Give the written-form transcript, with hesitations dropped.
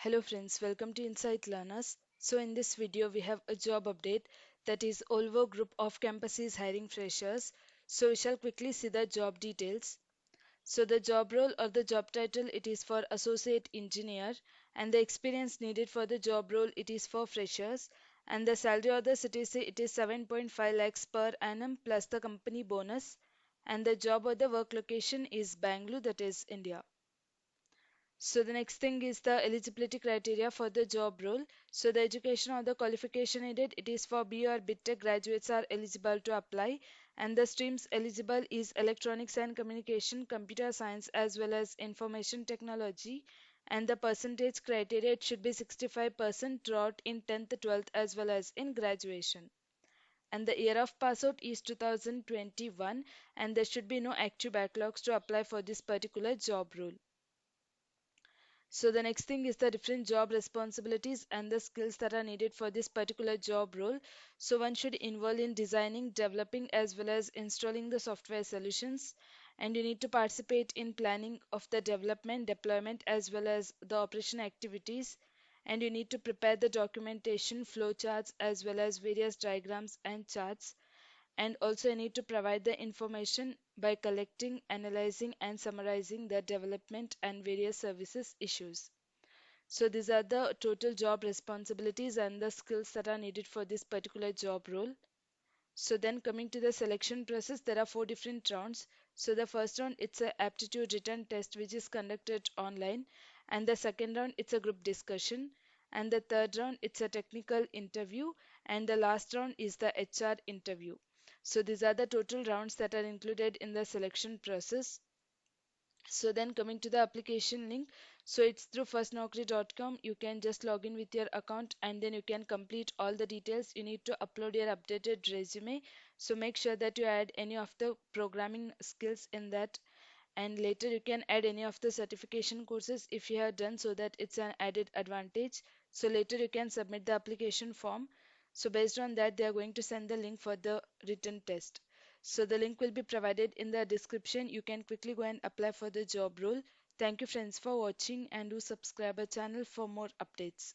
Hello friends, welcome to Insight Learners. So in this video we have a job update, that is Volvo Group of campus is hiring freshers. So we shall quickly see the job details. So the job role or the job title, it is for associate engineer, and the experience needed for the job role, it is for freshers, and the salary or the CTC, it is 7.5 lakhs per annum plus the company bonus, and the job or the work location is Bangalore, that is India. So the next thing is the eligibility criteria for the job role. So the education or the qualification needed, it is for B or BTech graduates are eligible to apply, and the streams eligible is electronics and communication, computer science as well as information technology, and the percentage criteria, it should be 65% throughout in 10th, 12th as well as in graduation. And the year of pass out is 2021, and there should be no active backlogs to apply for this particular job role. So the next thing is the different job responsibilities and the skills that are needed for this particular job role. So one should involve in designing, developing as well as installing the software solutions, and you need to participate in planning of the development, deployment as well as the operation activities, and you need to prepare the documentation, flowcharts as well as various diagrams and charts, and also you need to provide the information by collecting, analyzing, and summarizing the development and various services issues. So these are the total job responsibilities and the skills that are needed for this particular job role. So then coming to the selection process, there are four different rounds. So the first round, it's a aptitude written test which is conducted online, and the second round, it's a group discussion, and the third round, it's a technical interview, and the last round is the HR interview. So these are the total rounds that are included in the selection process. So then coming to the application link, so it's through firstnaukri.com. You can just log in with your account and then you can complete all the details. You need to upload your updated resume. So make sure that you add any of the programming skills in that, and later you can add any of the certification courses if you have done, so that it's an added advantage. So later you can submit the application form. So based on that, they are going to send the link for the written test. So the link will be provided in the description. You can quickly go and apply for the job role. Thank you friends for watching, and do subscribe our channel for more updates.